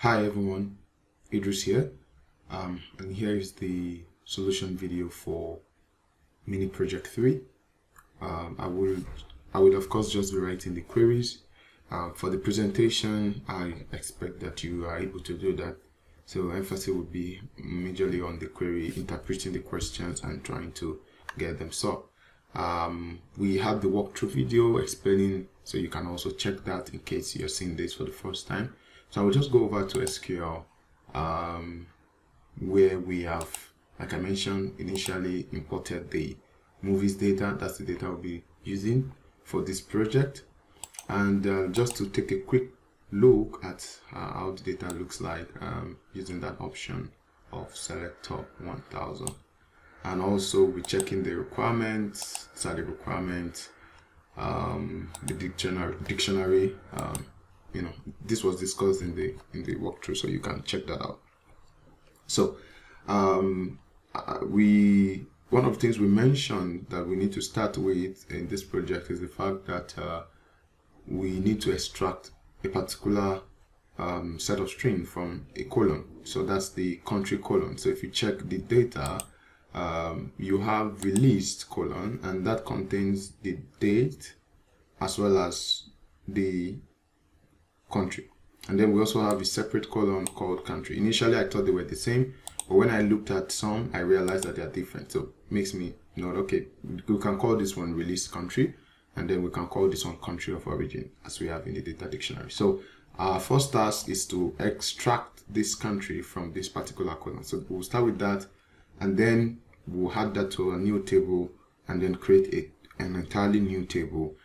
Hi everyone, Idris here, and here is the solution video for mini project 3. I will of course just be writing the queries. For the presentation, I expect that you are able to do that, so emphasis will be majorly on the query, interpreting the questions and trying to get them solved. We have the walkthrough video explaining, so you can also check that in case you're seeing this for the first time. So I will just go over to SQL, where we have, like I mentioned, initially imported the movies data. That's the data we'll be using for this project. And just to take a quick look at how the data looks like using that option of select top 1000. And also we're checking the requirements. These are the requirements, the dictionary. You know, this was discussed in the walkthrough, so you can check that out. So one of the things we mentioned that we need to start with in this project is the fact that we need to extract a particular set of string from a column. So that's the country column. So if you check the data, you have released column, and that contains the date as well as the country. And then we also have a separate column called country. Initially I thought they were the same, but when I looked at some, I realized that they are different. So it makes me know, okay, we can call this one release country, and then we can call this one country of origin, as we have in the data dictionary. So our first task is to extract this country from this particular column. So we'll start with that, and then we'll add that to a new table, and then create an entirely new table,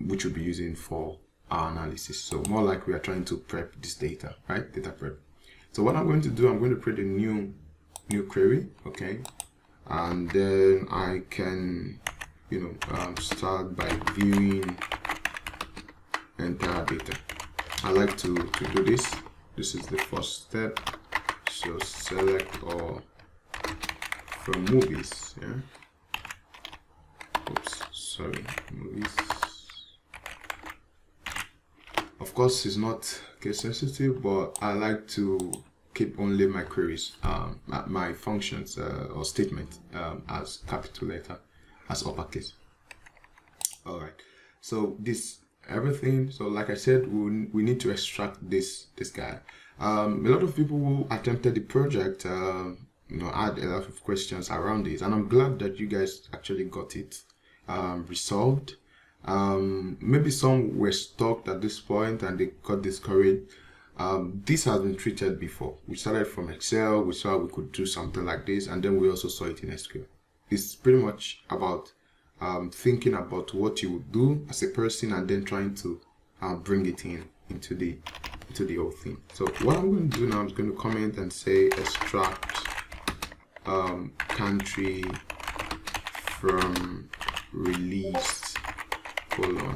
which we'll be using for our analysis. So more like we are trying to prep this data, right? Data prep. So what I'm going to do, I'm going to create a new query, okay? And then I can, start by viewing entire data. I like to do this. This is the first step. So select all from movies, yeah? Oops, sorry, movies. Of course, it's not case sensitive, but I like to keep only my queries, my functions or statement as capital letter, as uppercase. All right. So this everything. So like I said, we need to extract this guy. A lot of people who attempted the project, had a lot of questions around this, and I'm glad that you guys actually got it resolved. Maybe some were stuck at this point and they got discouraged. This has been treated before. We started from Excel, we saw we could do something like this, and then we also saw it in SQL. It's pretty much about thinking about what you would do as a person and then trying to bring it into the whole thing. So what I'm going to do now, I'm going to comment and say extract country from released column.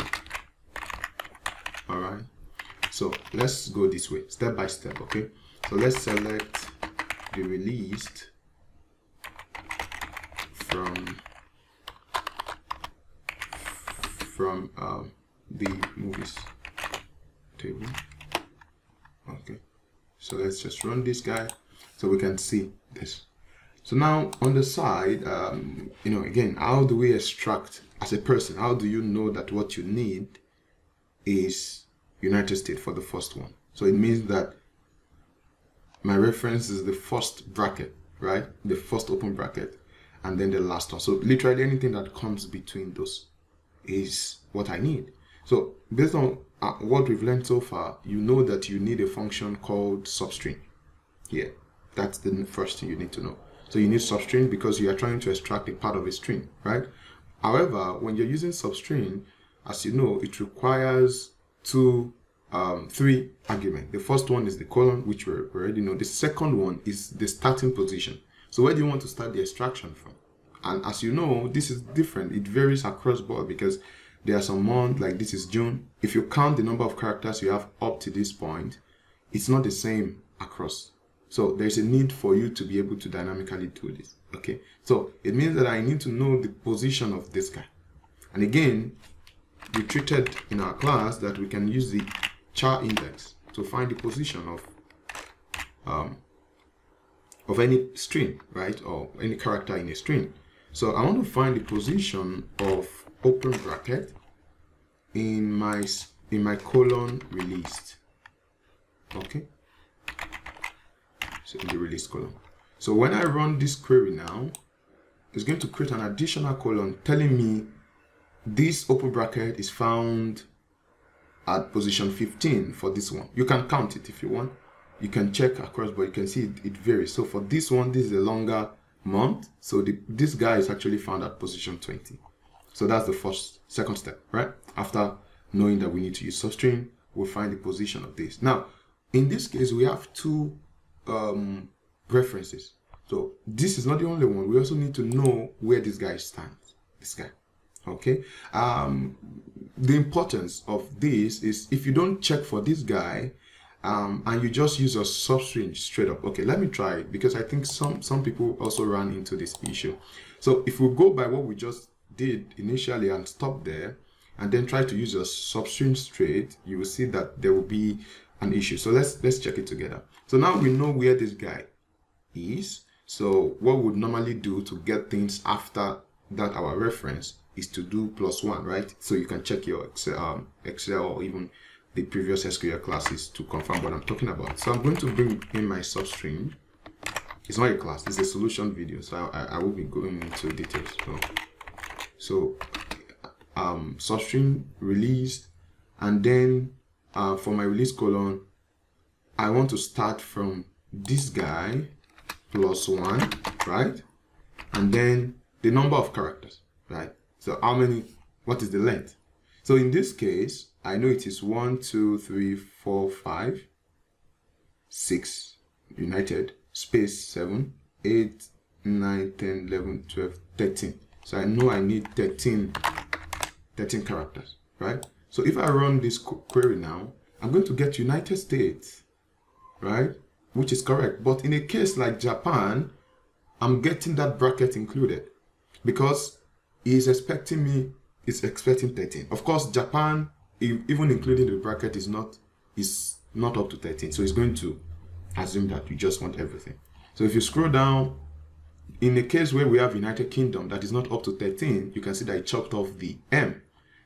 All right, so let's go this way step by step. Okay, so let's select the released from the movies table. Okay, so let's just run this guy so we can see this. So now on the side, again, how do we extract as a person? How do you know that what you need is United States for the first one? So it means that my reference is the first bracket, right? The first open bracket, and then the last one. So literally anything that comes between those is what I need. So based on what we've learned so far, you know that you need a function called substring. Yeah, that's the first thing you need to know. So you need substring because you are trying to extract a part of a string, right? However, when you're using substring, as you know, it requires three arguments. The first one is the colon, which we already know. The second one is the starting position. So where do you want to start the extraction from? And as you know, this is different. It varies across board because there are some months, like this is June. If you count the number of characters you have up to this point, it's not the same across. So there's a need for you to be able to dynamically do this. Okay, so it means that I need to know the position of this guy. And again, we treated in our class that we can use the char index to find the position of any string, right, or any character in a string. So I want to find the position of open bracket in my colon released. Okay, so in the release column. So when I run this query now, it's going to create an additional column telling me this open bracket is found at position 15 for this one. You can count it if you want. You can check across, but you can see it varies. So for this one, this is a longer month. So this guy is actually found at position 20. So that's the second step, right? After knowing that we need to use substring, we'll find the position of this. Now, in this case, we have two references. So this is not the only one. We also need to know where this guy stands. This guy, okay? The importance of this is if you don't check for this guy, and you just use a substring straight up. Okay, let me try it because I think some people also run into this issue. So if we go by what we just did initially and stop there, and then try to use a substring straight, you will see that there will be an issue. So let's check it together. So now we know where this guy is. So what we would normally do to get things after that our reference is to do +1, right? So you can check your Excel or even the previous SQL classes to confirm what I'm talking about. So I'm going to bring in my substring. It's not a class, it's a solution video. So I will be going into details. So substring released, and then for my release column, I want to start from this guy +1, right? And then the number of characters, right? So how many, what is the length? So in this case, I know it is 1, 2, 3, 4, 5, 6, united, space 7, 8, 9, 10, 11, 12, 13. So I know I need 13 characters, right? So if I run this query now, I'm going to get United States, right? Which is correct. But in a case like Japan, I'm getting that bracket included because it's expecting 13. Of course, Japan, even including the bracket, is not up to 13. So it's going to assume that you just want everything. So if you scroll down, in a case where we have United Kingdom that is not up to 13, you can see that it chopped off the M.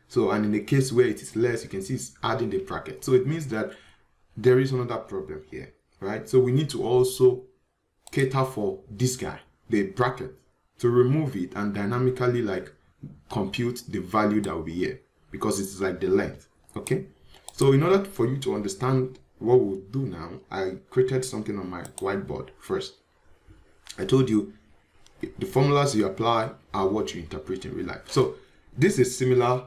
So, and in a case where it is less, you can see it's adding the bracket. So it means that there is another problem here, right? So we need to also cater for this guy, the bracket, to remove it and dynamically like compute the value that will be here because it's like the length, okay? So in order for you to understand what we'll do now, I created something on my whiteboard first. I told you the formulas you apply are what you interpret in real life. So this is similar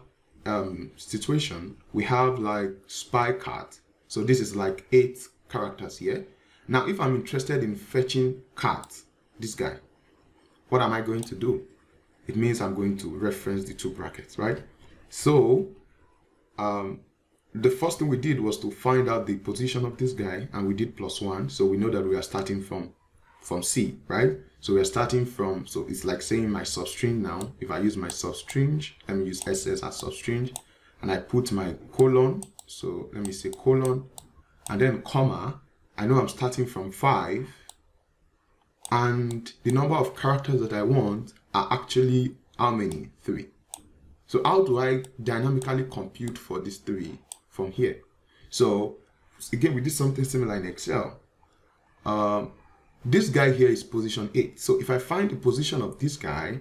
situation. We have like spy cat. So this is like 8 characters here. Now, if I'm interested in fetching cat, this guy, what am I going to do? It means I'm going to reference the 2 brackets, right? So the first thing we did was to find out the position of this guy, and we did +1. So we know that we are starting from C, right? So we are starting from, so it's like saying my substring now. If I use my substring, let me use SS as substring, and I put my colon. So let me say colon, and then comma. I know I'm starting from 5, and the number of characters that I want are actually how many? 3. So how do I dynamically compute for this 3 from here? So again, we did something similar in Excel. This guy here is position 8. So if I find the position of this guy,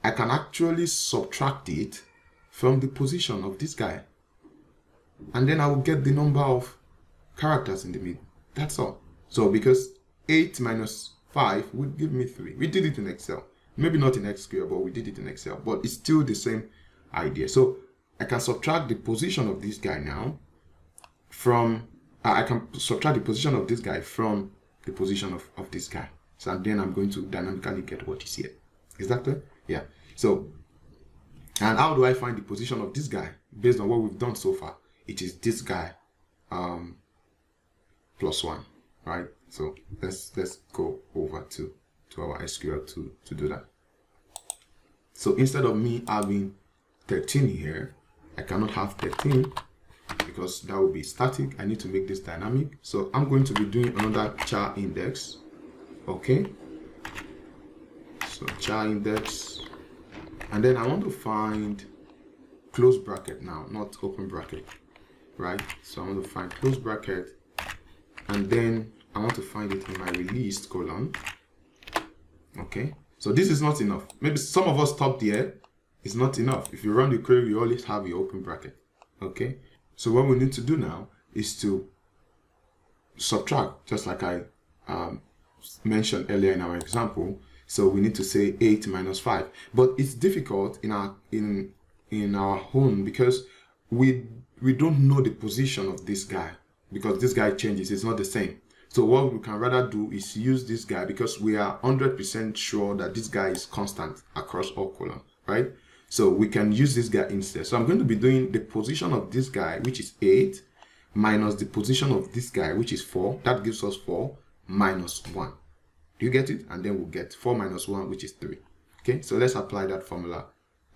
I can actually subtract it from the position of this guy. And then I will get the number of characters in the middle. That's all. So because 8 minus 5 would give me 3. We did it in Excel. Maybe not in SQL, but we did it in Excel. But it's still the same idea. So I can subtract the position of this guy now from, I can subtract the position of this guy from the position of this guy. So and then I'm going to dynamically get what is here. Is that clear? Yeah. So, and how do I find the position of this guy? Based on what we've done so far, it is this guy +1, right? So let's go over to our SQL to do that. So instead of me having 13 here, I cannot have 13 because that will be static. I need to make this dynamic. So I'm going to be doing another char index. Okay. So char index, and then I want to find close bracket now, not open bracket, right? So I want to find close bracket, and then I want to find it in my released colon. Okay, so this is not enough. Maybe some of us stopped here. It's not enough. If you run the query, you always have your open bracket. Okay, so what we need to do now is to subtract, just like I mentioned earlier in our example. So we need to say 8 minus 5, but it's difficult in our own, because we don't know the position of this guy, because this guy changes. It's not the same. So what we can rather do is use this guy, because we are 100% sure that this guy is constant across all columns, right? So we can use this guy instead. So I'm going to be doing the position of this guy, which is 8, minus the position of this guy, which is 4. That gives us 4 minus 1. Do you get it? And then we'll get 4 minus 1, which is 3. Okay, so let's apply that formula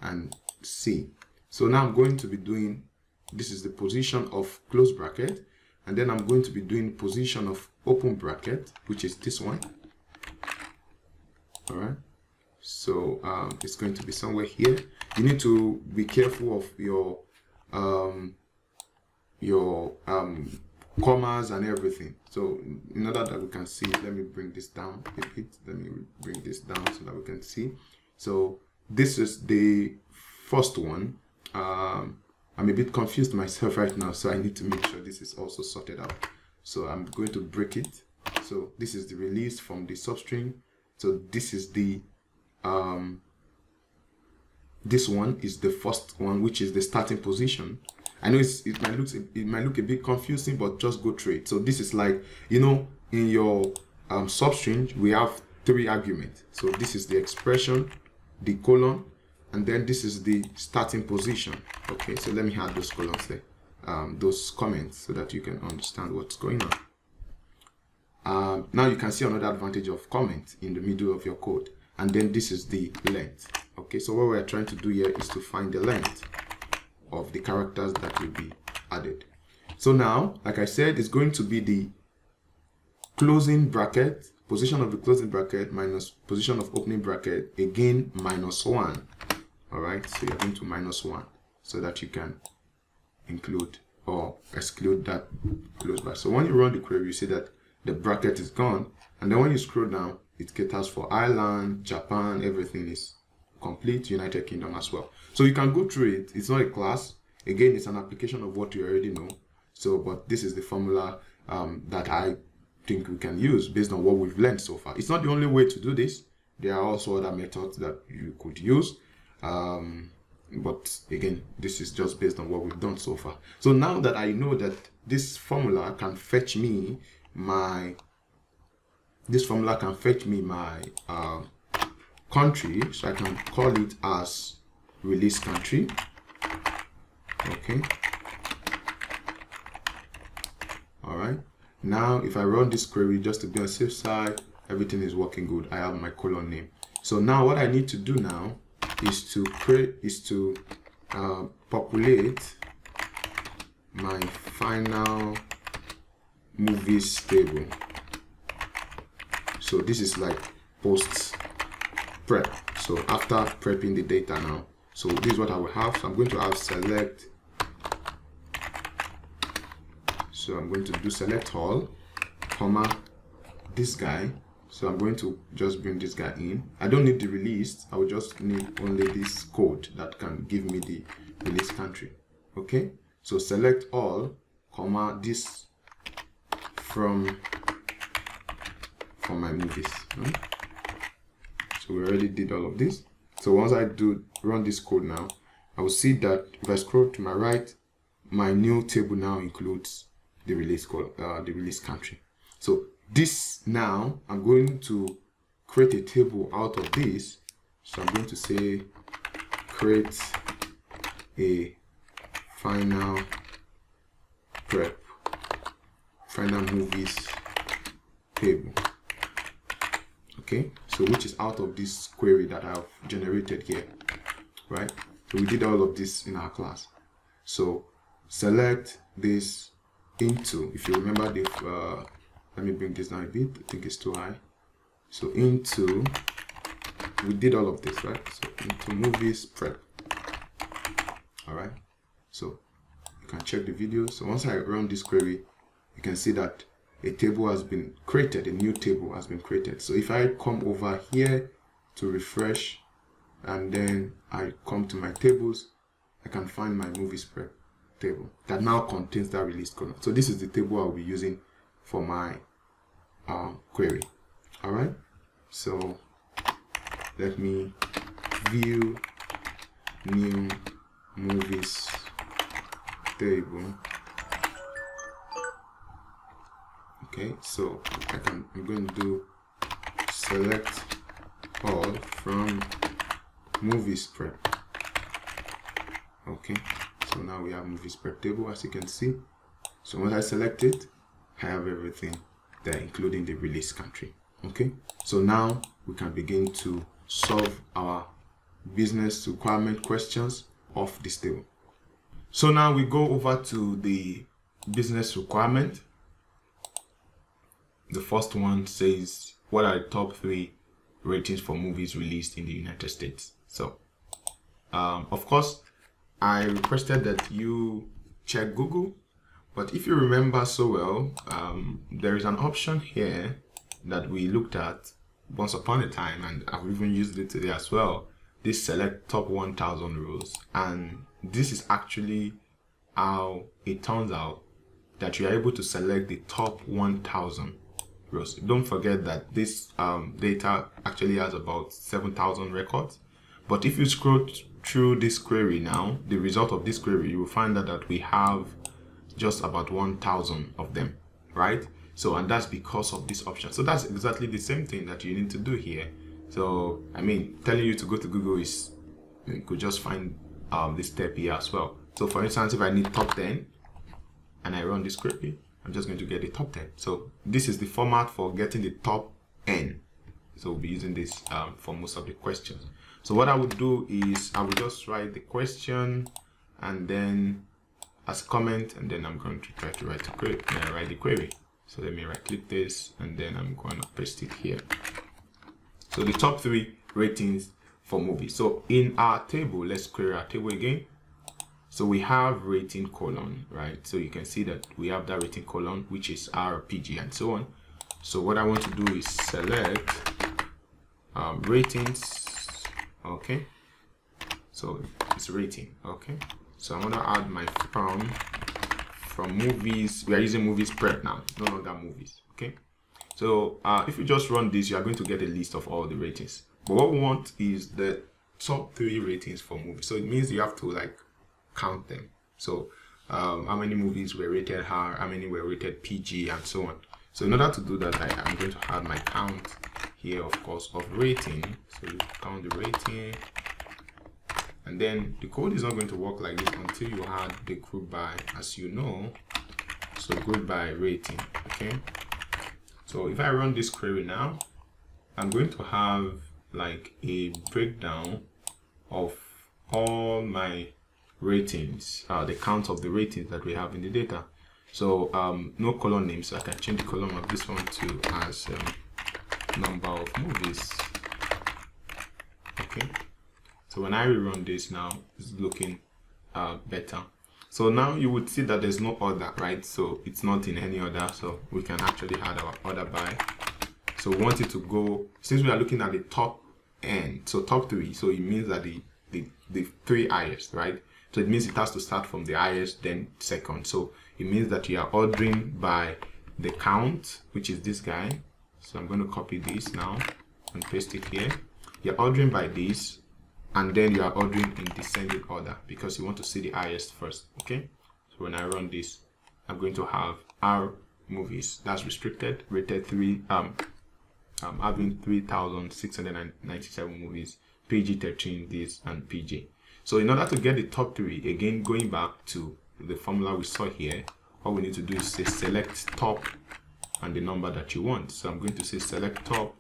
and see. So now I'm going to be doing, this is the position of close bracket, and then I'm going to be doing position of open bracket, which is this one. All right, so it's going to be somewhere here. You need to be careful of your commas and everything. So in order that we can see, let me bring this down a bit. Let me bring this down so that we can see. So this is the first one. I'm a bit confused myself right now, so I need to make sure this is also sorted out. So I'm going to break it. So this is the release from the substring. So this is the this one is the first one, which is the starting position. I know it might look a bit confusing, but just go through it. So this is like, you know, in your substring we have 3 arguments. So this is the expression, the colon, and then this is the starting position. Okay, so let me add those columns there, those comments, so that you can understand what's going on. Now you can see another advantage of comment in the middle of your code, and then this is the length. Okay, so what we're trying to do here is to find the length of the characters that will be added. So now, like I said, it's going to be the closing bracket, position of the closing bracket minus position of opening bracket, again minus 1. All right, so you're going to minus 1 so that you can include or exclude that close bracket. So when you run the query, you see that the bracket is gone, and then when you scroll down, it caters for Ireland, Japan, everything is complete, United Kingdom as well. So you can go through it. It's not a class. Again, it's an application of what you already know. So, but this is the formula that I think we can use based on what we've learned so far. It's not the only way to do this. There are also other methods that you could use. But again, this is just based on what we've done so far. So now that I know that this formula can fetch me my country, so I can call it as release country. Okay, all right, now if I run this query just to be on the safe side, everything is working good. I have my colon name. So now what I need to do now is to populate my final movies table. So this is like post prep. So after prepping the data now, so this is what I will have. So I'm going to have select. So I'm going to do select all, comma, this guy. So I'm going to just bring this guy in. I don't need the released. I will just need only this code that can give me the release country. Okay. So select all, comma, this from my movies. Right? So we already did all of this. So once I run this code now, I will see that if I scroll to my right, my new table now includes the release code, the release country. So this now, I'm going to create a table out of this. So I'm going to say create a final prep, final movies table. Okay, so which is out of this query that I've generated here, right? So we did all of this in our class. So select this into, if you remember the let me bring this down a bit, I think it's too high. So into, we did all of this, right? So into movies prep. All right, so you can check the video. So once I run this query, you can see that a table has been created, a new table has been created. So if I come over here to refresh and then I come to my tables, I can find my movies prep table that now contains that release column. So this is the table I'll be using for my query. All right, so let me view new movies table. Okay, so I'm going to do select all from movies prep. Okay, so now we have movies prep table, as you can see. So when I select it, I have everything there, including the release country. Okay, so now we can begin to solve our business requirement questions of this table. So now we go over to the business requirement. The first one says, what are the top 3 ratings for movies released in the United States? So of course, I requested that you check Google, but if you remember so well, there is an option here that we looked at once upon a time, and I've even used it today as well. This select top 1000 rules, and this is actually how it turns out that you are able to select the top 1000 rules. Don't forget that this data actually has about 7,000 records, but if you scroll through this query now, the result of this query, you will find out that we have just about 1,000 of them, right? So, and that's because of this option. So that's exactly the same thing that you need to do here. So, I mean, telling you to go to Google is, you could just find this step here as well. So for instance, if I need top 10 and I run this query, I'm just going to get the top 10. So this is the format for getting the top N. So we'll be using this for most of the questions. So what I would do is I will just write the question and then as comment, and then I'm going to try to write the query. So let me right click this and then I'm going to paste it here. So the top 3 ratings for movies. So in our table, let's query our table again. So we have rating column, right? So you can see that we have that rating column, which is R, PG, and so on. So what I want to do is select ratings. Okay, so it's rating. Okay, so I'm gonna add my from movies. We are using movies prep now, no longer movies. Okay, so if you just run this, you are going to get a list of all the ratings. But what we want is the top 3 ratings for movies. So it means you have to like count them. So how many movies were rated R, how many were rated PG, and so on. So in order to do that, I'm going to add my count here, of course, of rating. So you count the rating, and then the code is not going to work like this until you add the group by, as you know. So group by rating. Okay, so if I run this query now, I'm going to have like a breakdown of all my ratings, the count of the ratings that we have in the data. So no column name, so I can change the column of this one to as number of movies. Okay, so when I rerun this now, it's looking better. So now you would see that there's no order, right? So it's not in any order, so we can actually add our order by. So we want it to go, since we are looking at the top N, so top 3, so it means that the 3 highest, right? So it means it has to start from the highest, then second. So it means that you are ordering by the count, which is this guy. So I'm going to copy this now and paste it here. You're ordering by this, and then you are ordering in descending order because you want to see the highest first. Okay, so when I run this, I'm going to have R movies, that's restricted, rated 3, having 3,697 movies, PG-13 this, and PG. So in order to get the top 3, again going back to the formula we saw here, all we need to do is say select top and the number that you want. So I'm going to say select top.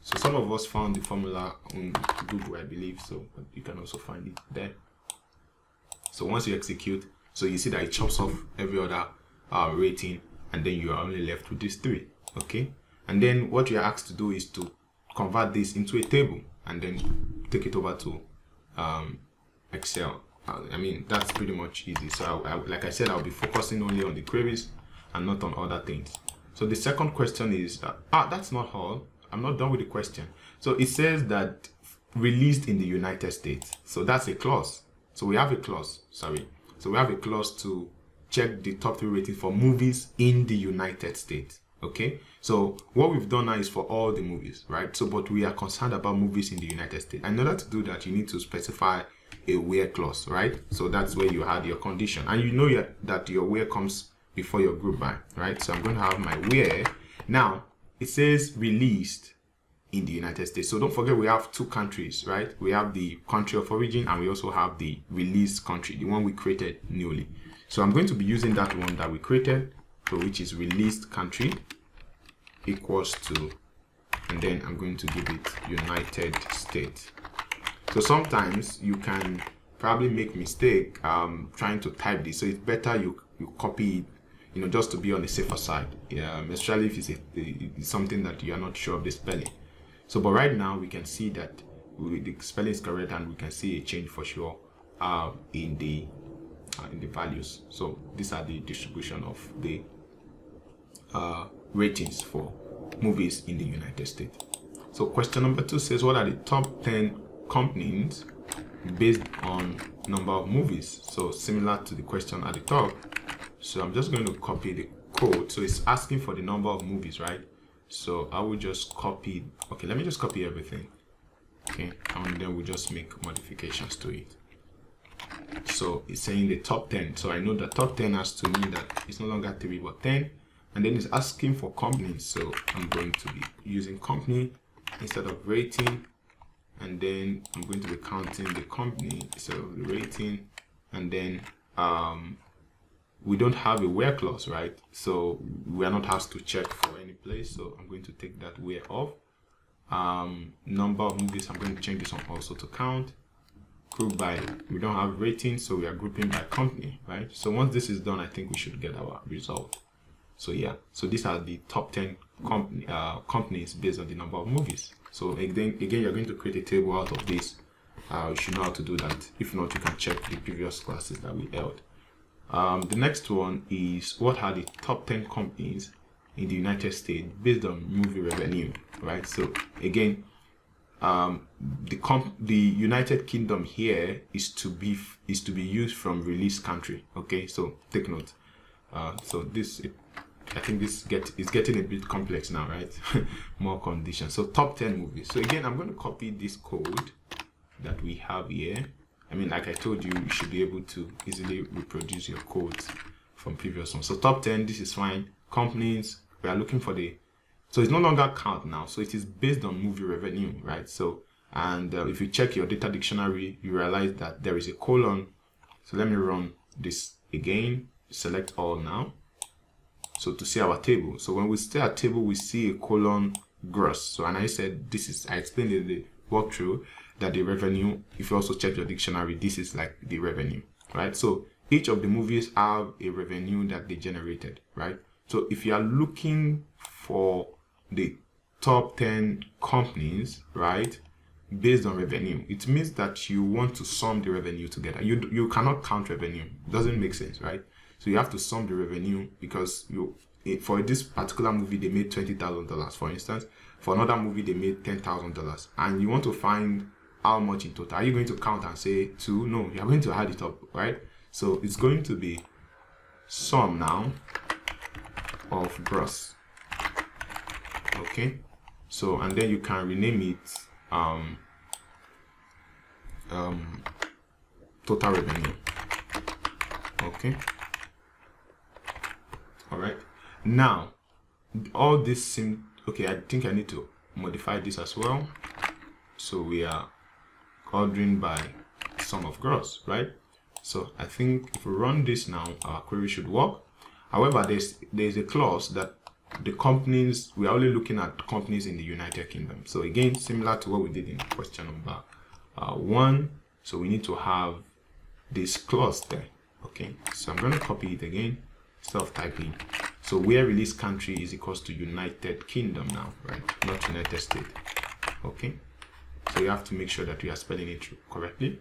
So some of us found the formula on Google, I believe, so you can also find it there. So once you execute, So you see that it chops off every other rating, and then you are only left with these 3. Okay, and then what you're asked to do is to convert this into a table and then take it over to Excel. I mean, that's pretty much easy. So like I said, I'll be focusing only on the queries and not on other things. So the second question is, that's not all. I'm not done with the question. So it says that released in the United States. So that's a clause. So we have a clause, sorry. So we have a clause to check the top 3 rating for movies in the United States. Okay, so what we've done now is for all the movies, right? So, but we are concerned about movies in the United States. In order to do that, you need to specify a where clause, right? So that's where you had your condition, and you know that your where comes before your group by, right? So I'm going to have my where. Now it says released in the United States. So don't forget, we have 2 countries, right? We have the country of origin, and we also have the released country, the one we created newly. So I'm going to be using that one that we created, so which is released country equals to, and then I'm going to give it United States. So sometimes you can probably make mistake trying to type this, so it's better you copy it, you know, just to be on the safer side. Yeah, especially if it's something that you are not sure of the spelling. So but right now we can see that the spelling is correct, and we can see a change for sure in the values. So these are the distribution of the ratings for movies in the United States. So question number 2 says, what are the top 10 companies based on number of movies? So similar to the question at the top. So I'm just going to copy the code. So it's asking for the number of movies, right? So I will just copy. Okay, let me just copy everything. Okay, and then we'll just make modifications to it. So it's saying the top 10. So I know the top 10 has to mean that it's no longer 3 but 10. And then it's asking for companies. So I'm going to be using company instead of rating. And then I'm going to be counting the company instead of the rating. And then we don't have a where clause, right? So we are not asked to check for any place. So I'm going to take that where off. Number of movies, I'm going to change this one also to count. Group by, we don't have rating, so we are grouping by company, right? So once this is done, I think we should get our result. So yeah, so these are the top 10 companies based on the number of movies. So again, you're going to create a table out of this. You should know how to do that. If not, you can check the previous classes that we held. The next one is, what are the top 10 companies in the United States based on movie revenue, right? So again, the United Kingdom here is to be used from release country. Okay, so take note. So this, I think this is getting a bit complex now, right? More conditions. So top 10 movies. So again, I'm going to copy this code that we have here. I mean, like I told you, you should be able to easily reproduce your codes from previous ones. So top 10, this is fine. Companies, we are looking for so it's no longer count now. So it is based on movie revenue, right? So, and if you check your data dictionary, you realize that there is a colon. So let me run this again, select all now. So to see our table. So when we see our table, we see a colon gross. So, and I said, I explained in the walkthrough that the revenue, if you also check your dictionary, this is like the revenue, right? So each of the movies have a revenue that they generated, right? So if you are looking for the top 10 companies, right, based on revenue, it means that you want to sum the revenue together. You cannot count revenue. It doesn't make sense, right? So you have to sum the revenue, because for this particular movie they made $20,000, for instance. For another movie they made $10,000, and you want to find how much in total. Are you going to count and say 2? No, you are going to add it up, right? So it's going to be sum now of gross. Okay, so and then you can rename it total revenue. Okay, all right. Now all this seems okay. I think I need to modify this as well. So we are ordering by sum of gross, right? So I think if we run this now, our query should work. However, there's a clause that the companies, we are only looking at companies in the United Kingdom. So again, similar to what we did in question number 1. So we need to have this clause there. Okay, so I'm going to copy it again instead of typing. So where release country is equals to United Kingdom now, right? Not United States. Okay, so you have to make sure that we are spelling it correctly.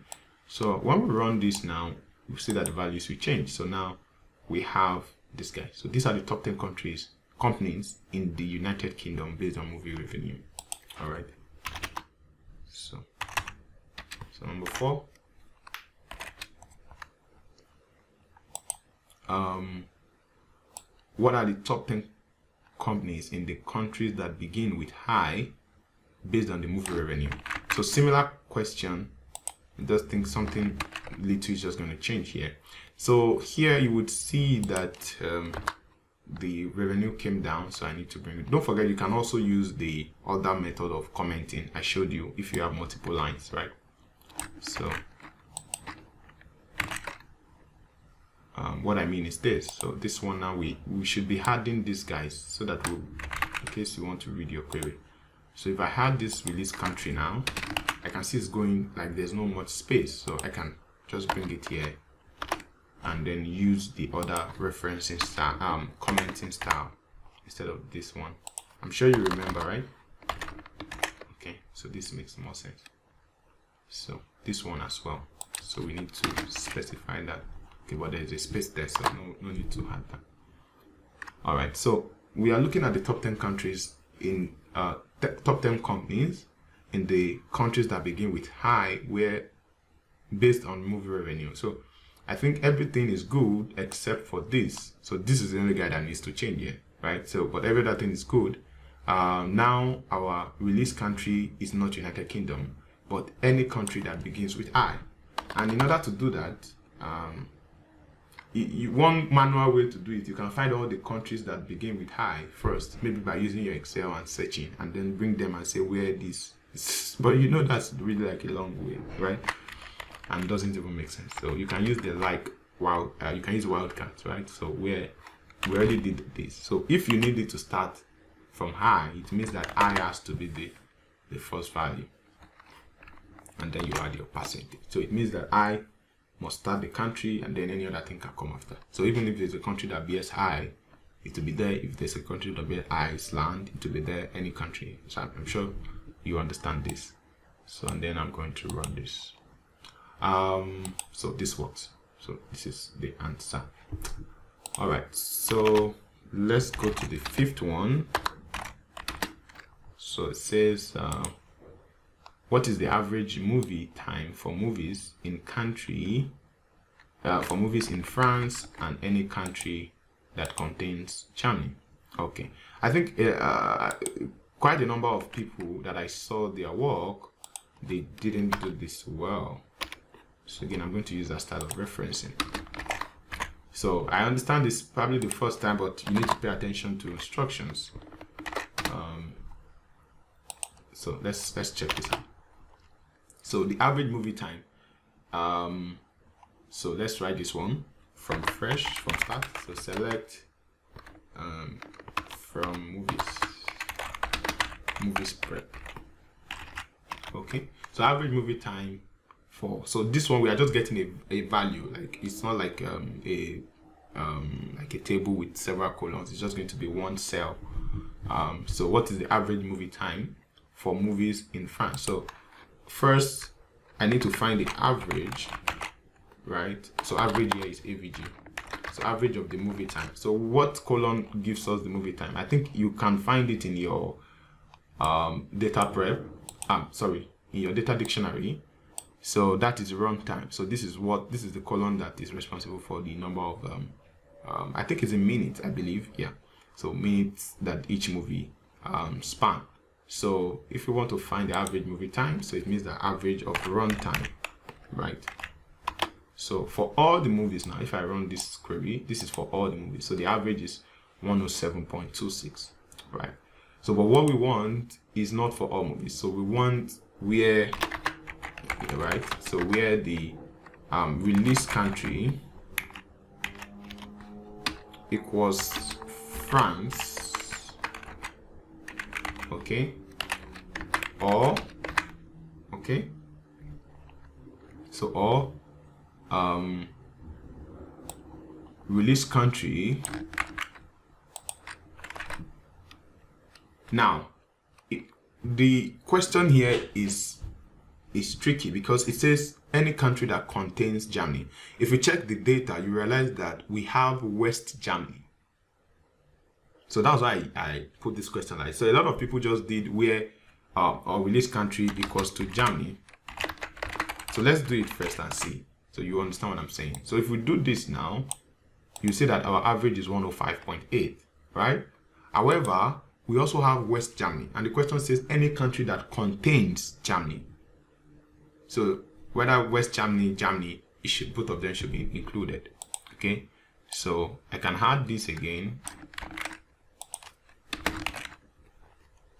So when we run this now, you see that the values will change. So now we have this guy. So these are the top 10 companies in the United Kingdom based on movie revenue. All right. So number 4. What are the top 10 companies in the countries that begin with high based on the movie revenue? So similar question. I just think something little is just going to change here. So here you would see that the revenue came down, so I need to bring it. Don't forget, you can also use the other method of commenting I showed you if you have multiple lines, right? So what I mean is this. So this one now, we should be adding these guys so that we'll, in case you want to read your query. So if I had this release country now, I can see it's going like there's no much space, so I can just bring it here and then use the other referencing style, commenting style instead of this one. I'm sure you remember, right? Okay, so this makes more sense. So this one as well. So we need to specify that. Okay, but there's a space there, so no need to add that. All right, so we are looking at the top 10 countries in top 10 companies in the countries that begin with high, where based on movie revenue. So I think everything is good except for this. So this is the only guy that needs to change here, right? So but every other thing is good. Now our release country is not United Kingdom, but any country that begins with I. And in order to do that, one manual way to do it, you can find all the countries that begin with I first, maybe by using your Excel and searching, and then bring them and say where this is. But you know that's really like a long way, right? And doesn't even make sense. So you can use the you can use wildcards, right? So we already did this. So if you need it to start from high, it means that I has to be the first value, and then you add your percentage. So it means that I must start the country, and then any other thing can come after. So even if there's a country that bears high, it will be there. If there's a country that bears Iceland, it will be there. Any country. So I'm sure you understand this. So and then I'm going to run this. So this works. So this is the answer. All right, so let's go to the 5th one. So it says what is the average movie time for movies in country for movies in France and any country that contains charming? Okay, I think quite a number of people that I saw their work, they didn't do this well. So again, I'm going to use that style of referencing. So I understand this probably the first time, but you need to pay attention to instructions. So let's check this out. So the average movie time. So let's write this one from start. So select from movies prep. Okay. So average movie time. So this one we are just getting a value, like it's not like a table with several columns. It's just going to be one cell. So what is the average movie time for movies in France? So first I need to find the average, right? So average here is AVG. So average of the movie time. So what column gives us the movie time? I think you can find it in your data prep. In your data dictionary. So that is runtime. So this is the column that is responsible for the number of I think it's in minutes, I believe. Yeah. So minutes that each movie span. So if you want to find the average movie time, so it means the average of runtime, right? So for all the movies now, if I run this query, this is for all the movies. So the average is 107.26, right? So but what we want is not for all movies. So we want where, right? So where the release country equals France, okay, or okay, so or release country. Now, the question here is tricky because it says any country that contains Germany. If you check the data, you realize that we have West Germany. So that's why I put this question like, so a lot of people just did where our release country equals to Germany. So let's do it first and see. So you understand what I'm saying. So if we do this now, you see that our average is 105.8, right? However, we also have West Germany, and the question says any country that contains Germany. So whether West Germany, Germany, both of them should be included. Okay, so I can add this again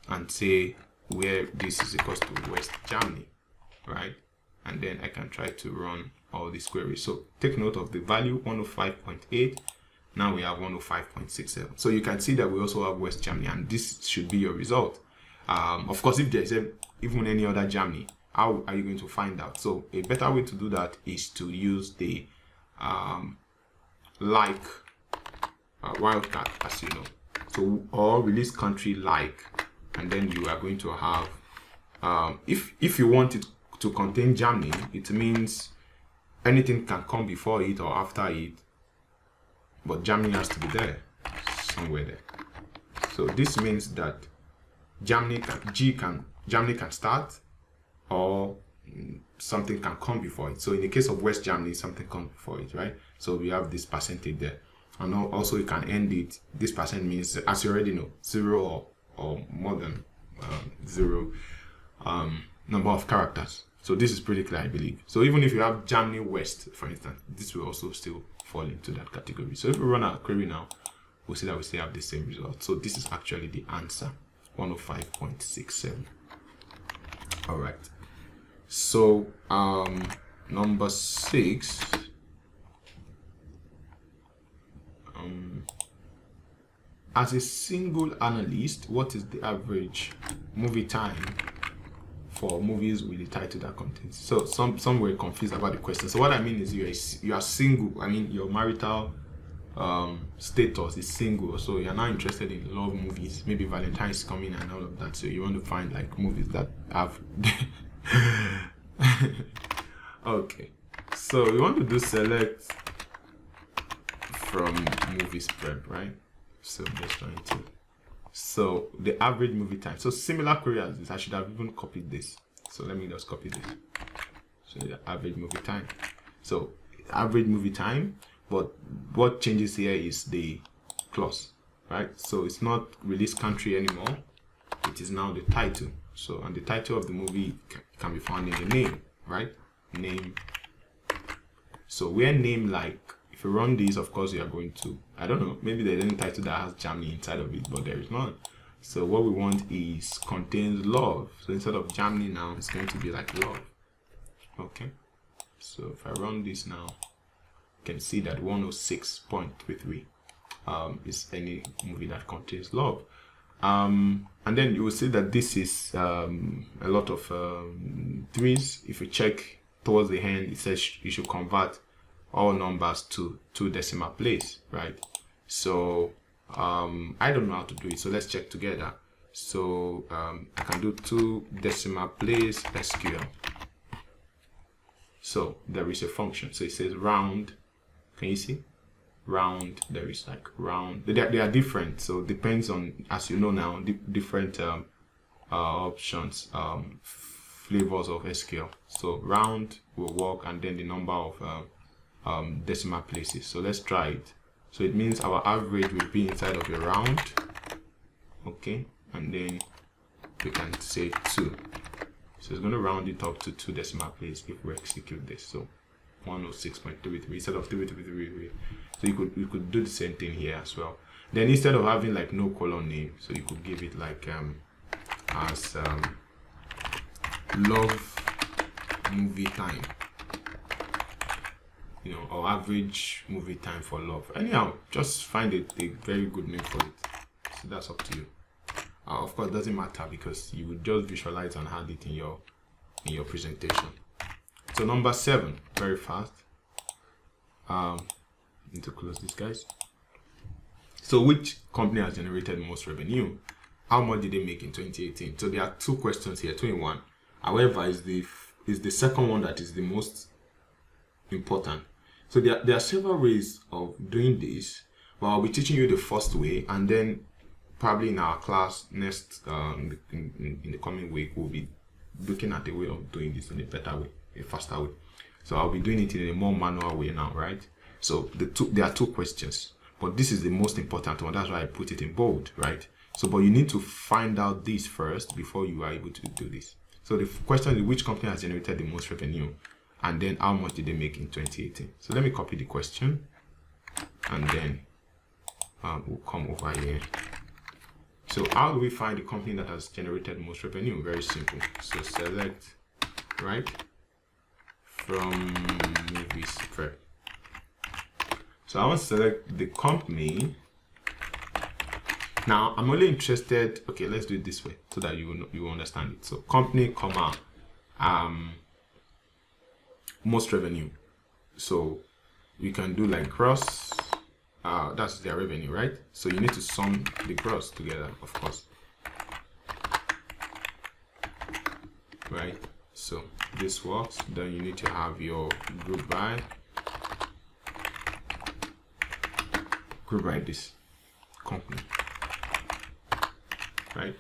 and say where this is equals to West Germany, right? And then I can try to run all these queries. So take note of the value 105.8. Now we have 105.67. So you can see that we also have West Germany, and this should be your result. Of course, if there is even any other Germany, how are you going to find out? So a better way to do that is to use the wildcard, as you know. So or release country like, and then you are going to have if you want it to contain Germany, it means anything can come before it or after it, but Germany has to be there somewhere there. So this means that Germany can start, or something can come before it. So in the case of West Germany, something comes before it, right? So we have this percentage there, and also you can end it. This percent means, as you already know, 0 or more than 0 number of characters. So this is pretty clear, I believe. So even if you have Germany West, for instance, this will also still fall into that category. So if we run our query now, we'll see that we still have the same result. So this is actually the answer, 105.67. All right. So number 6. As a single analyst, what is the average movie time for movies with the title that contains? So some were confused about the question. So what I mean is you are single. I mean your marital status is single, so you're not interested in love movies. Maybe Valentine's coming and all of that, so you want to find like movies that have okay, so we want to do select from movies prep, right? So I'm just trying to, so the average movie time. So similar query as this, I should have even copied this. So let me just copy this. So the average movie time. So average movie time, but what changes here is the clause, right? So it's not release country anymore. It is now the title. So, and the title of the movie can be found in the name, right? Name. So where name, like, if you run these, of course you are going to, I don't know, maybe there's any title that has Germany inside of it, but there is none. So what we want is contains love. So instead of Germany now, it's going to be like love. Okay. So if I run this now, you can see that 106.33 is any movie that contains love. And then you will see that this is a lot of threes. If you check towards the end, it says you should convert all numbers to 2 decimal place, right? So I don't know how to do it, so let's check together. So I can do 2 decimal place SQL. So there is a function, so it says round. Can you see? Round, there is like round, they are different, so it depends on, as you know now, different options, flavors of SQL. So round will work, and then the number of decimal places. So let's try it. So it means our average will be inside of a round, okay, and then we can say 2. So it's going to round it up to 2 decimal places if we execute this. So 106.33 instead of 333. So you could do the same thing here as well. Then instead of having like no colon name, so you could give it like as love movie time, you know, or average movie time for love. Anyhow, just find a very good name for it. So that's up to you. Of course, it doesn't matter because you would just visualize and add it in your presentation. So number 7, very fast. need to close this, guys. So which company has generated most revenue? How much did they make in 2018? So there are two questions here, 2 in 1. However, is the second one that is the most important. So there are several ways of doing this, but I'll be teaching you the first way, and then probably in our class next in the coming week we'll be looking at the way of doing this in a better way, a faster way. So I'll be doing it in a more manual way now, right? So there are two questions, but this is the most important one. That's why I put it in bold, right? So, but you need to find out this first before you are able to do this. So the question is, which company has generated the most revenue, and then how much did they make in 2018? So let me copy the question, and then we'll come over here. So how do we find the company that has generated most revenue? Very simple. So select, right, from movies prep. So I want to select the company. Now I'm only interested, okay, let's do it this way so that you will understand it. So company, comma, most revenue. So you can do like gross, that's their revenue, right? So you need to sum the gross together, of course. Right? So this works. Then you need to have your group by this company. Right?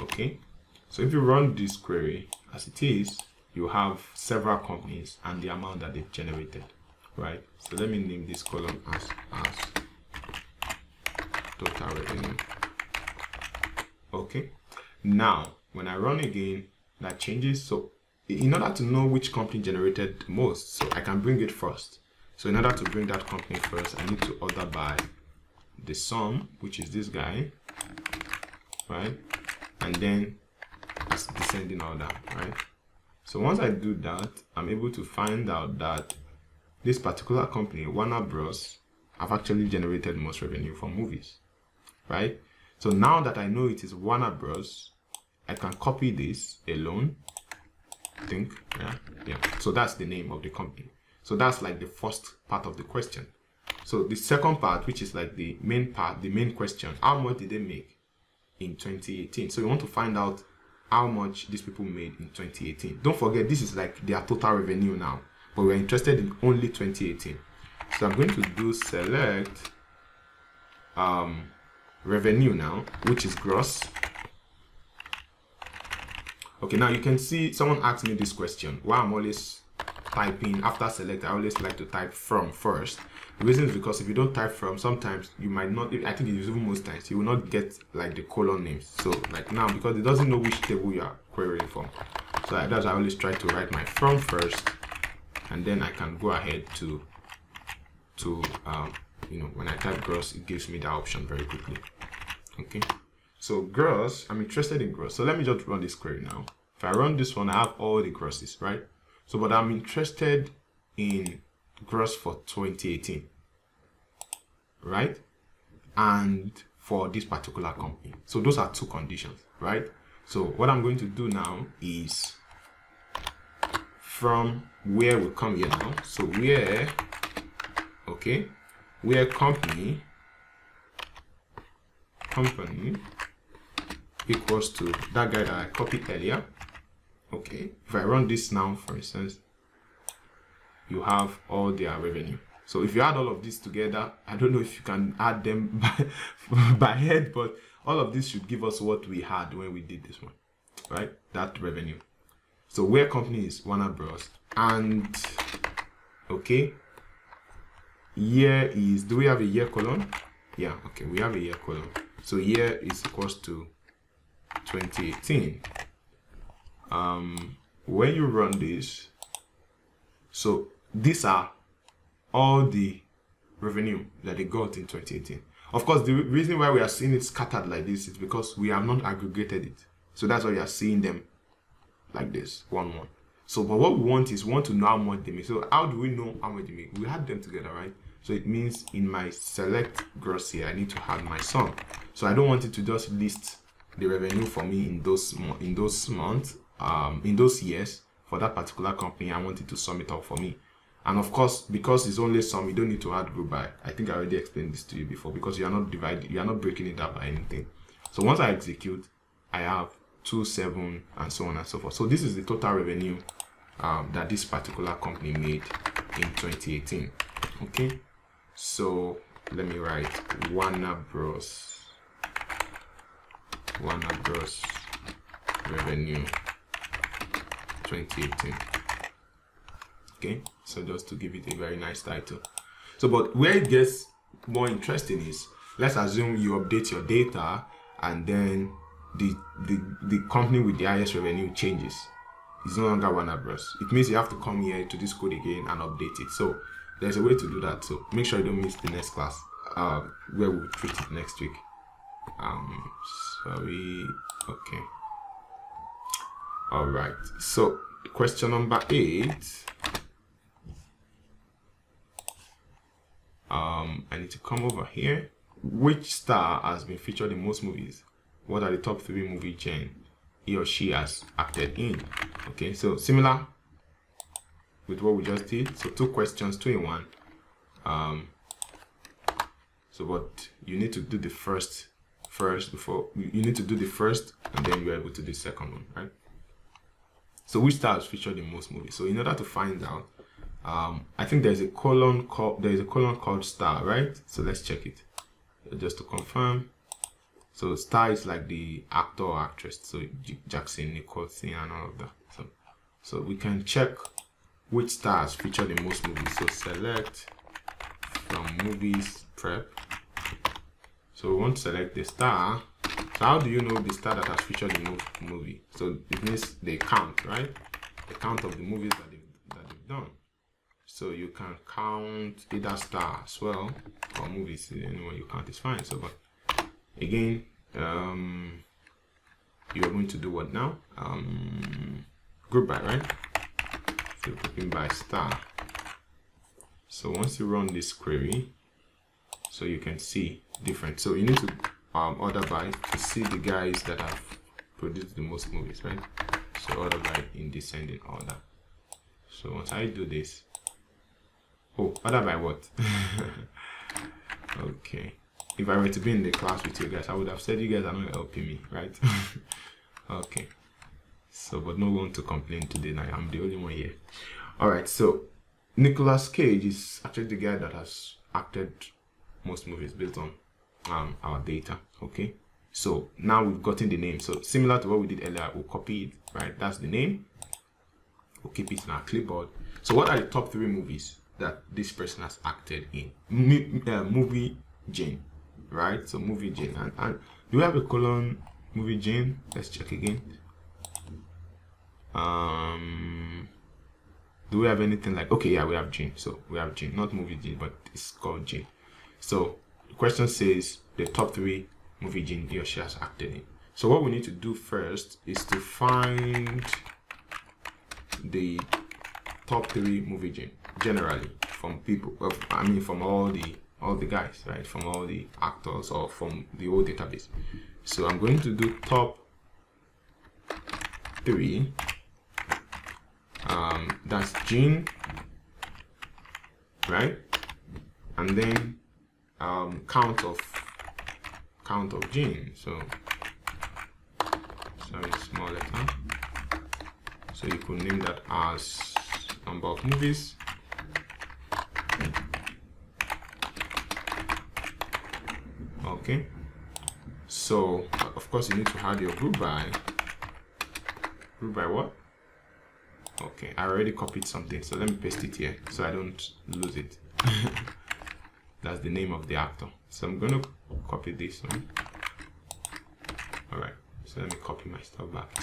Okay. So if you run this query as it is, you have several companies and the amount that they've generated, right? So let me name this column as total revenue. Okay. Now, when I run again, that changes. So in order to know which company generated most, so I can bring it first. So in order to bring that company first, I need to order by the sum, which is this guy, right? And then as descending order, right? So once I do that, I'm able to find out that this particular company, Warner Bros, have actually generated most revenue from movies, right? So now that I know it is Warner Bros, I can copy this alone, I think, yeah. So that's the name of the company. So that's like the first part of the question. So the second part, which is like the main part, the main question, how much did they make in 2018? So you want to find out how much these people made in 2018. Don't forget, this is like their total revenue now, but we're interested in only 2018. So I'm going to do select revenue now, which is gross. Okay, now you can see someone asked me this question, why I'm always typing after select. I always like to type from first. The reason is because if you don't type from, sometimes you might not, I think it's even most times, you will not get like the column names. So like now, because it doesn't know which table you are querying from. So that's why I always try to write my from first, and then I can go ahead to you know, when I type gross, it gives me the option very quickly. Okay. So gross, I'm interested in gross. So let me just run this query now. If I run this one, I have all the grosses, right? So, but I'm interested in gross for 2018, right? And for this particular company. So those are two conditions, right? So what I'm going to do now is from where we come here now. So where, okay, where company equals to that guy that I copied earlier. Okay, if I run this now, for instance, you have all their revenue. So if you add all of this together, I don't know if you can add them by head, but all of this should give us what we had when we did this one, right? That revenue. So where company is Warner Bros. And okay, year is, do we have a year column? Yeah, okay, we have a year column. So year is equals to 2018. When you run this, so these are all the revenue that they got in 2018. Of course, the reason why we are seeing it scattered like this is because we have not aggregated it. So that's why you are seeing them like this, 1, 1. So, but what we want is, we want to know how much they make. So how do we know how much they make? We add them together, right? So it means in my select gross here, I need to add my sum. So I don't want it to just list the revenue for me in those months, in those years for that particular company. I want it to sum it up for me. And of course, because it's only sum, you don't need to add group by. I think I already explained this to you before, because you are not dividing, you are not breaking it up by anything. So once I execute, I have 2, 7, and so on and so forth. So this is the total revenue that this particular company made in 2018. Okay, so let me write Warner Bros revenue 2018. Okay, so just to give it a very nice title. So but where it gets more interesting is, let's assume you update your data and then the company with the highest revenue changes. It's no longer Warner Bros. It means you have to come here to this code again and update it. So there's a way to do that. So make sure you don't miss the next class where we'll treat it next week. Sorry. Okay. All right. So question number 8. I need to come over here. Which star has been featured in most movies? What are the top 3 movie gen he or she has acted in? Okay, so similar with what we just did. So 2 questions, 2 in 1. So what you need to do the first before you need to do the first, and then you're able to do the second one, right? So which star is featured in most movies? So in order to find out, I think there's a colon called star, right? So let's check it just to confirm. So star is like the actor or actress, so Jackson, Nicholson, and all of that. So we can check which stars featured in most movies. So select from movies prep. So we want to select the star. So how do you know the star that has featured in most movie? So it means they count, right? The count of the movies that they've done. So you can count either star as well, or movies. Anyone you count is fine. So but again, you are going to do what now? Group by, right? So grouping by star. So once you run this query, so you can see different. So you need to order by to see the guys that have produced the most movies, right? So order by in descending order. So once I do this, order by what? Okay. If I were to be in the class with you guys, I would have said you guys are not helping me, right? Okay. So, but no one to complain today. Now I'm the only one here. All right. So, Nicolas Cage is actually the guy that has acted most movies based on our data. Okay. So now we've gotten the name. So similar to what we did earlier, we'll copy it. Right. That's the name. We'll keep it in our clipboard. So, what are the top 3 movies that this person has acted in? Movie gen. Right, so movie gen, and do we have a colon movie gen? Let's check again. Do we have anything like, okay, yeah, we have gen. So we have gen, not movie gen, but it's called gen. So the question says the top 3 movie gen he or she has acted in. So what we need to do first is to find the top 3 movie gen generally from people. I mean, from all the guys, right? From all the actors or from the whole database. So I'm going to do top 3. That's Gene, right? And then count of Gene. So sorry, small letter. So you could name that as number of movies. Okay, so of course you need to add your group by what? Okay, I already copied something, so let me paste it here so I don't lose it. That's the name of the actor. So I'm going to copy this one. All right, so let me copy my stuff back.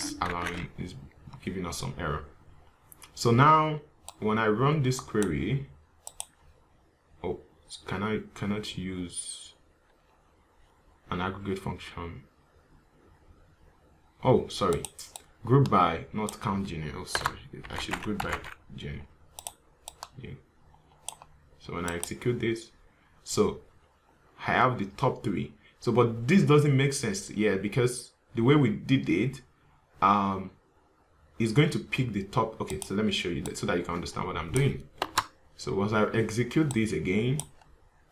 It's giving us some error. So now when I run this query, cannot use an aggregate function. Oh, sorry. Group by, not count Jenny. Oh, sorry. I should group by Jenny. Yeah. So when I execute this, so I have the top 3. So, but this doesn't make sense yet because the way we did it, is going to pick the top. Okay, so let me show you that so that you can understand what I'm doing. So once I execute this again,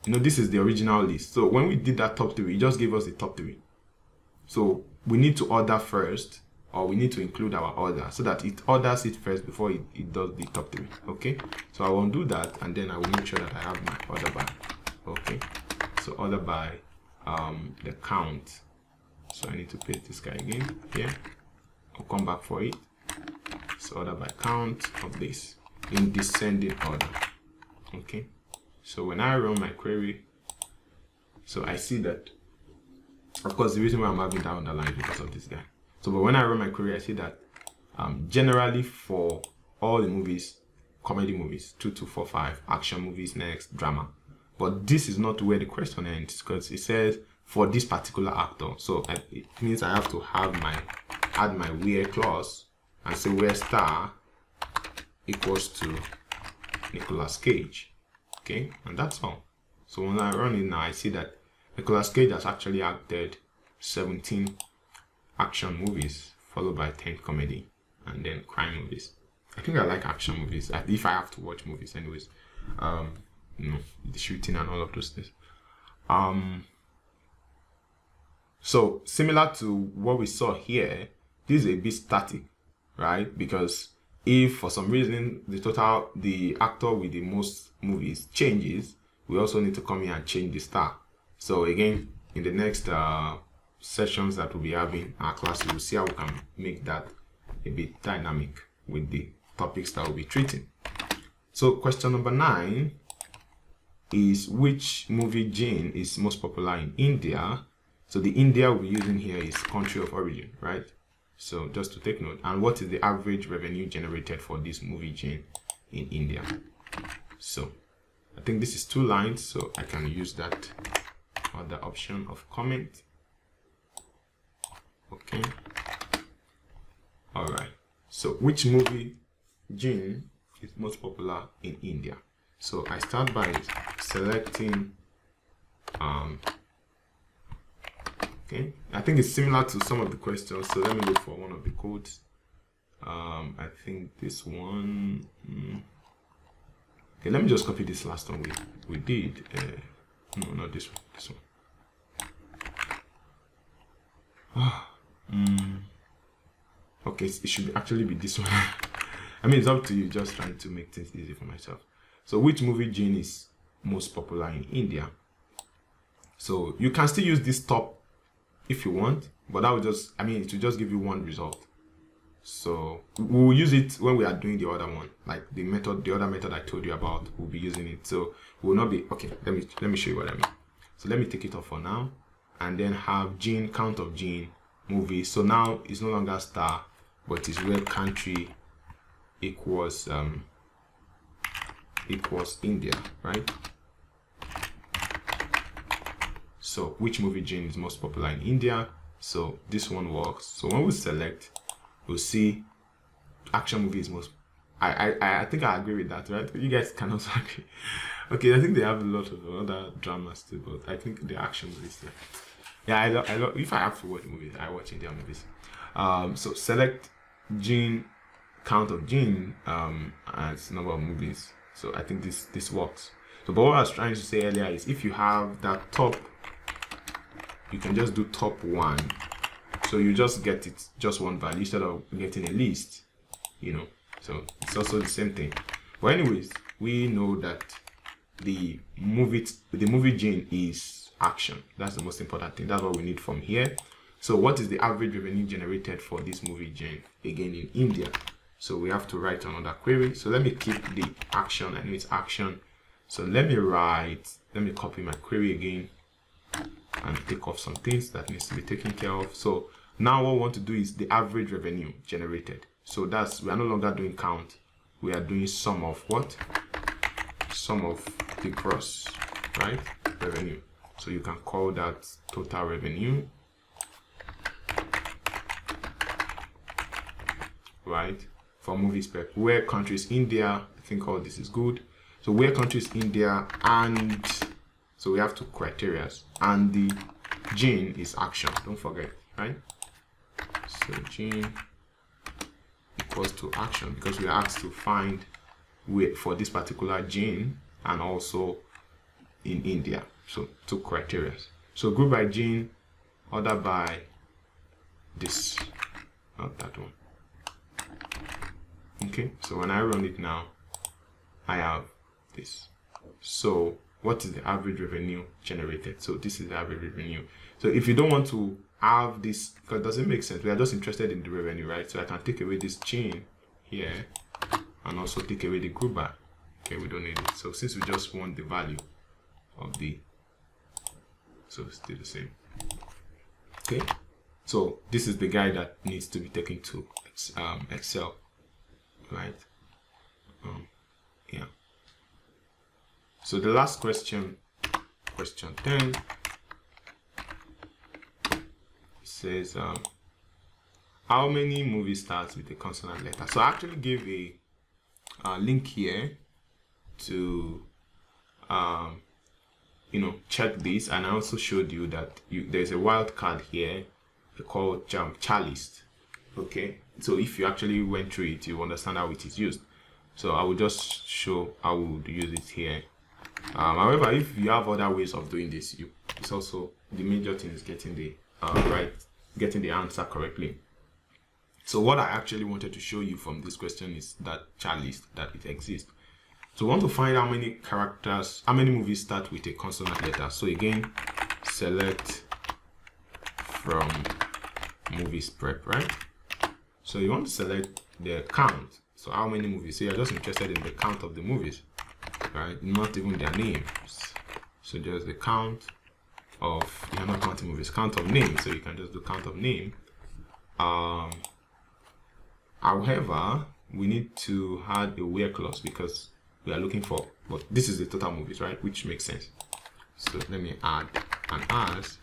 you know, this is the original list. So when we did that top 3, it just gave us the top 3. So we need to order first, or we need to include our order so that it orders it first before it does the top 3. Okay, so I won't do that, and then I will make sure that I have my order by. Okay, so order by the count. So I need to paste this guy again here. I'll come back for it. So order by count of this in descending order. Okay, so when I run my query, so I see that, of course, the reason why I'm having that underlined is because of this guy. So, but when I run my query, I see that generally for all the movies, comedy movies, 2, 2, 4, 5, action movies, next, drama. But this is not where the question ends, because it says for this particular actor. So it means I have to have add my where clause and say where star equals to Nicolas Cage. Okay, and that's all. So when I run it now, I see that Nicolas Cage has actually acted 17 action movies, followed by 10 comedy, and then crime movies. I think I like action movies, if I have to watch movies anyways. You know, the shooting and all of those things. So similar to what we saw here, this is a bit static, right? Because if for some reason the actor with the most movies changes, we also need to come here and change the star. So again, in the next sessions that we'll be having our class, we'll see how we can make that a bit dynamic with the topics that we'll be treating. So question number 9 is, which movie gene is most popular in India? So the India we're using here is country of origin, right? So just to take note. And what is the average revenue generated for this movie gene in India? So I think this is 2 lines, so I can use that other option of comment. Okay. All right. So which movie gene is most popular in India? So I start by selecting okay, I think it's similar to some of the questions, so let me look for one of the codes. I think this one, okay, let me just copy this last one we did. No, not this one, okay, it should actually be this one. I mean, it's up to you, just trying to make things easy for myself. So which movie gene is most popular in India? So you can still use this top if you want, but that will just, I mean, it will just give you one result. So we'll use it when we are doing the other one, like the other method I told you about. We'll be using it, so we will not be, okay, let me show you what I mean. So let me take it off for now, and then have gene, count of gene, movie. So now it's no longer star, but it's where country equals India, right? So which movie gene is most popular in India? So this one works. So when we select, we'll see action movie is most. I think I agree with that, right? You guys can also agree. Okay, I think they have a lot of other dramas too, but I think the action movies. Yeah, I love. If I have to watch movies, I watch Indian movies. So select gene, count of gene, as number of movies. So I think this works. So, but what I was trying to say earlier is, if you have that top, you can just do top 1. So you just get it, just one value instead of getting a list, you know. So it's also the same thing. But anyways, we know that the movie gene is action. That's the most important thing. That's what we need from here. So what is the average revenue generated for this movie gene, again in India? So we have to write another query. So let me keep the action. I know it's action. So let me copy my query again and take off some things that needs to be taken care of. So now what we want to do is the average revenue generated. So we are no longer doing count. We are doing sum of what? Sum of the gross, right? Revenue. So you can call that total revenue, right? For movie spec, where country is India. I think all this is good. So where country is India, and so we have 2 criteria, and the gene is action. Don't forget, right? So gene equals to action, because we are asked to find for this particular gene, and also in India. So 2 criteria. So group by gene, order by this, not that one. Okay, so when I run it now, I have this. So what is the average revenue generated? So this is the average revenue. So if you don't want to have this, because it doesn't make sense, we are just interested in the revenue, right? So I can take away this chain here and also take away the group by. Okay, we don't need it. So since we just want the value of the, so it's still the same. Okay, so this is the guy that needs to be taken to Excel, right? Yeah. So the last question, question 10, says how many movies starts with a consonant letter? So I actually gave a link here to you know, check this, and I also showed you that there's a wild card here called Charlist. Okay, so if you actually went through it, you understand how it is used. So I will just show how we would use it here. However, if you have other ways of doing this, it's also the major thing is getting the getting the answer correctly. So what I actually wanted to show you from this question is that Charlist, that it exists. So we want to find how many characters, how many movies start with a consonant letter. So again, select from movies prep, right? So you want to select the count. So how many movies? So you're just interested in the count of the movies, right? Not even their names. So just the count of, you're not counting movies, count of names. So you can just do count of name. However, we need to add a where clause because we are looking for, but this is the total movies, right? Which makes sense. So let me add an as.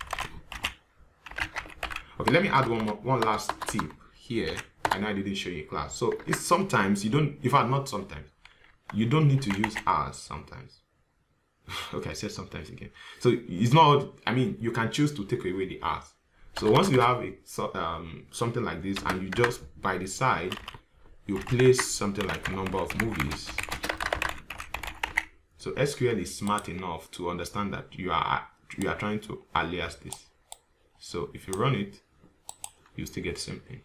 Okay, let me add one last tip here. I know I didn't show you in class. So it's sometimes you don't, in fact not sometimes, you don't need to use as sometimes. Okay, I said sometimes again. So it's not, I mean, you can choose to take away the as. So once you have a something like this, and you just by the side you place something like number of movies. So SQL is smart enough to understand that you are trying to alias this. So if you run it, you still get something.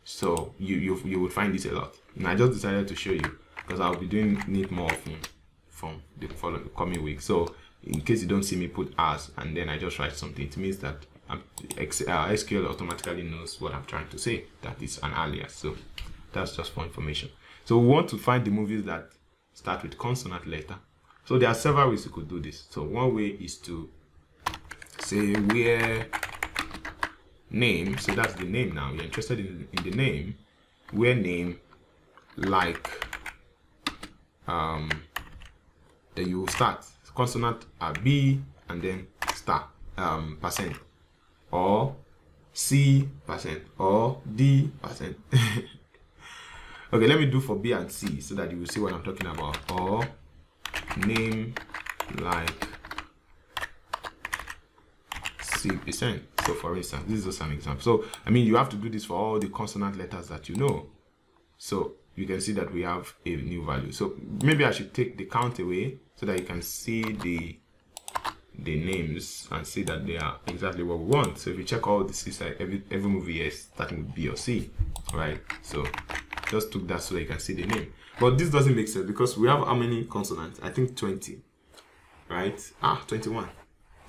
So you would find this a lot. And I just decided to show you because I'll be doing it more often from the coming week. So in case you don't see me put as and then I just write something, it means that SQL automatically knows what I'm trying to say, that is an alias. So that's just for information. So we want to find the movies that start with consonant letter. So there are several ways you could do this. So one way is to say where name, so that's the name now. You're interested in the name, where name like then you will start consonant B and then star percent or C percent or D percent. Okay, let me do for B and C so that you will see what I'm talking about. Or name like C%. So for instance, this is just an example. So I mean, you have to do this for all the consonant letters that you know. So you can see that we have a new value. So maybe I should take the count away so that you can see the names and see that they are exactly what we want. So if you check all this, it's like every movie here starting with B or C, right? So just took that so that you can see the name. But this doesn't make sense because we have how many consonants? I think 20, right? 21.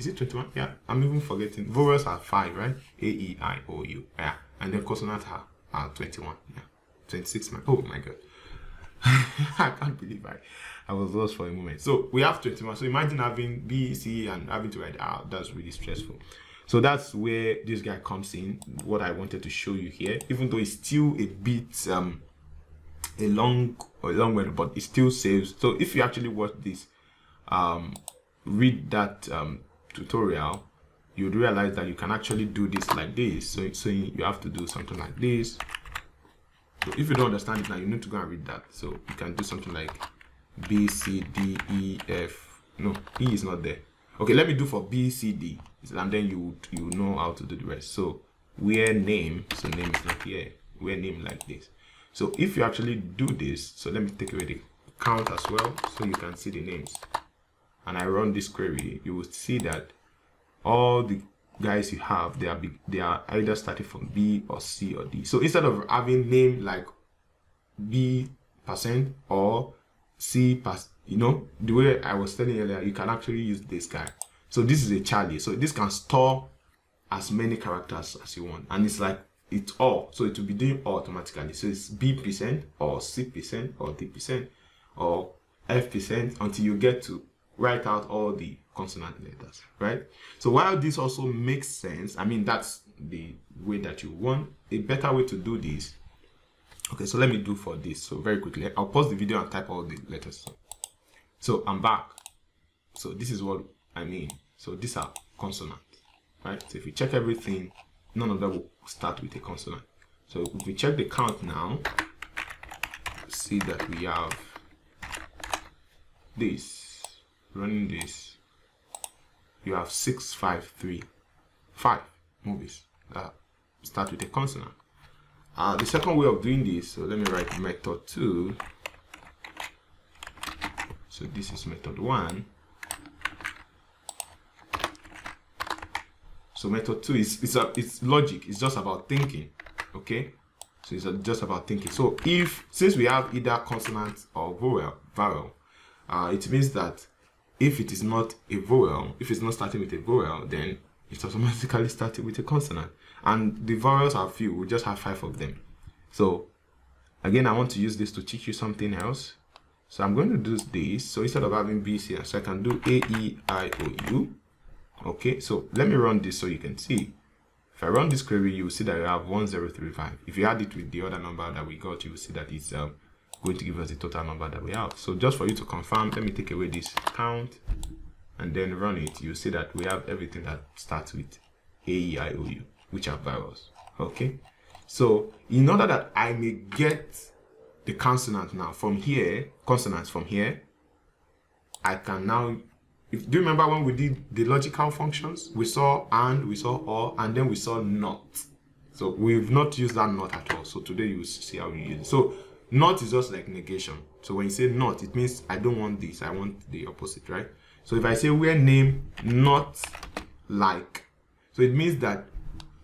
Is it 21? Yeah, I'm even forgetting. Vowels are 5, right? A, E, I, O, U. Yeah, and then consonants are 21. Yeah, 26. Oh my god. I can't believe I was lost for a moment. So we have 21. So imagine having B, C, and having to write out. That's really stressful. So that's where this guy comes in. What I wanted to show you here, even though it's still a bit a long way, but it still saves. So if you actually watch this, read that tutorial, you would realize that you can actually do this like this. So you have to do something like this. So if you don't understand it now, you need to go and read that. So you can do something like B, C, D, E, F. No, E is not there. Okay, let me do for B, C, D, and then you know how to do the rest. So where name, so name is not here. Where name like this. So if you actually do this, so let me take away the count as well, so you can see the names, and I run this query, you will see that all the guys you have, they are either starting from B or C or D. So instead of having name like B% or C%, you know, the way I was telling you earlier, you can actually use this guy. So this is a Charlie, so this can store as many characters as you want, and it's like it's all, so it will be doing all automatically. So it's B% or C% or D% or F% until you get to write out all the consonant letters, right? So while this also makes sense, I mean, that's the way that you want. A better way to do this, okay, so let me do for this. So very quickly, I'll pause the video and type all the letters. So I'm back. So this is what I mean. So these are consonants, right? So if you check everything, none of them will start with a consonant. So if we check the count now, see that we have this, running this, you have 6, 5, 3, 5 movies that start with a consonant. The second way of doing this, so let me write method 2. So this is method 1. So method 2 is it's logic. It's just about thinking. Okay. So it's just about thinking. So since we have either consonant or vowel, it means that if it is not a vowel, if it's not starting with a vowel, then it's automatically starting with a consonant. And the vowels are few. We just have 5 of them. So again, I want to use this to teach you something else. So I'm going to do this. So instead of having B, C, so I can do A, E, I, O, U. Okay, so let me run this so you can see. If I run this query, you will see that you have 1035. If you add it with the other number that we got, you will see that it's going to give us the total number that we have. So just for you to confirm, let me take away this count and then run it. You'll see that we have everything that starts with A, E, I, O, U, which are vowels. Okay, so in order that I may get the consonant now from here, consonants from here, I can now, do you remember when we did the logical functions? We saw and, we saw or, and then we saw not. So we've not used that not at all. So today you will see how we use it. So not is just like negation. So when you say not, it means I don't want this, I want the opposite, right? So if I say where name not like, so it means that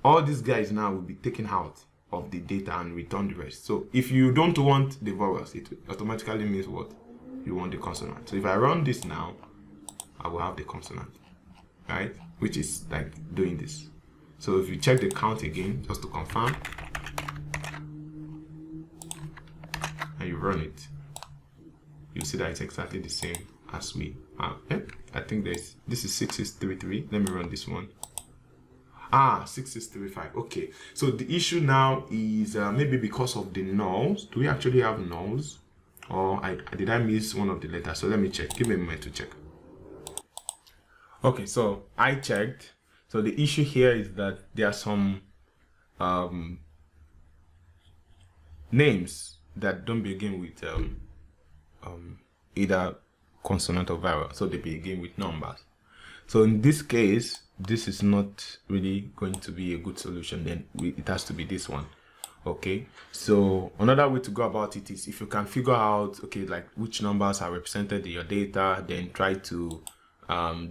all these guys now will be taken out of the data and return the rest. So if you don't want the vowels, it automatically means what? You want the consonant. So if I run this now, I will have the consonant, right? Which is like doing this. So if you check the count again, just to confirm, and you run it, you see that it's exactly the same as we have. I think this is 6633. Let me run this one. 6635. Okay, so the issue now is maybe because of the nulls. Do we actually have nulls, or did I miss one of the letters? So let me check. Give me a moment to check. Okay, so I checked. So the issue here is that there are some names that don't begin with either consonant or vowel, so they begin with numbers. So in this case, this is not really going to be a good solution. Then it has to be this one. Okay, so another way to go about it is if you can figure out, okay, like which numbers are represented in your data, then try to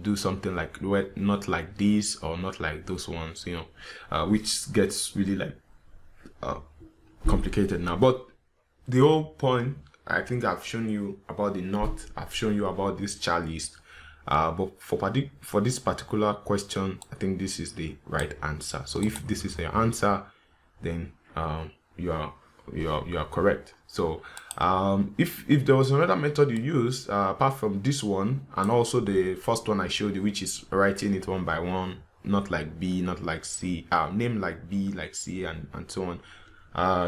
do something like not like this or not like those ones, you know, which gets really like complicated now. But the whole point, I think I've shown you about the not, I've shown you about this char list, but for this particular question, I think this is the right answer. So if this is your answer, then you are correct. So if there was another method you use apart from this one, and also the first one I showed you, which is writing it one by one, not like B, not like C, name like B, like C, and so on.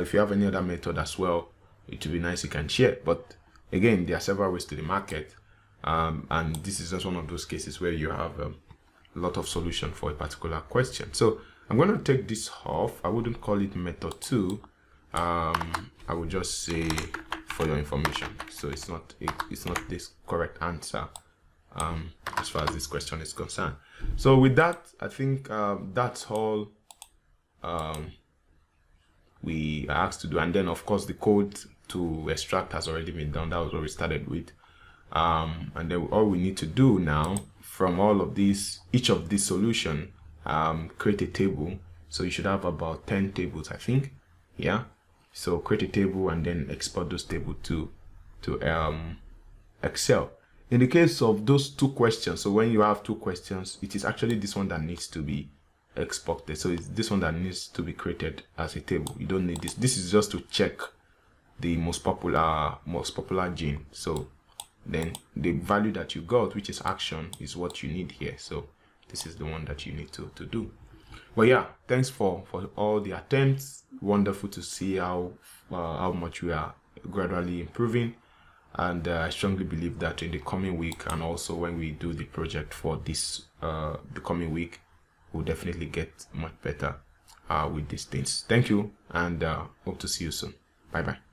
If you have any other method as well, it would be nice you can share. But again, there are several ways to the market, and this is just one of those cases where you have a lot of solution for a particular question. So I'm going to take this off. I wouldn't call it method 2. I would just say for your information. So it's not this correct answer as far as this question is concerned. So with that, I think that's all we are asked to do. And then of course the code to extract has already been done. That was what we started with. And then all we need to do now from all of these, each of these solution, create a table. So you should have about 10 tables, I think. Yeah. So create a table and then export those tables to Excel. In the case of those two questions, so when you have two questions, it is actually this one that needs to be exported. So it's this one that needs to be created as a table. You don't need this. This is just to check the most popular gene. So then the value that you got, which is action, is what you need here. So this is the one that you need to do. Well, yeah, thanks for all the attempts. Wonderful to see how much we are gradually improving. And I strongly believe that in the coming week, and also when we do the project for this the coming week, we'll definitely get much better with these things. Thank you, and hope to see you soon. Bye bye.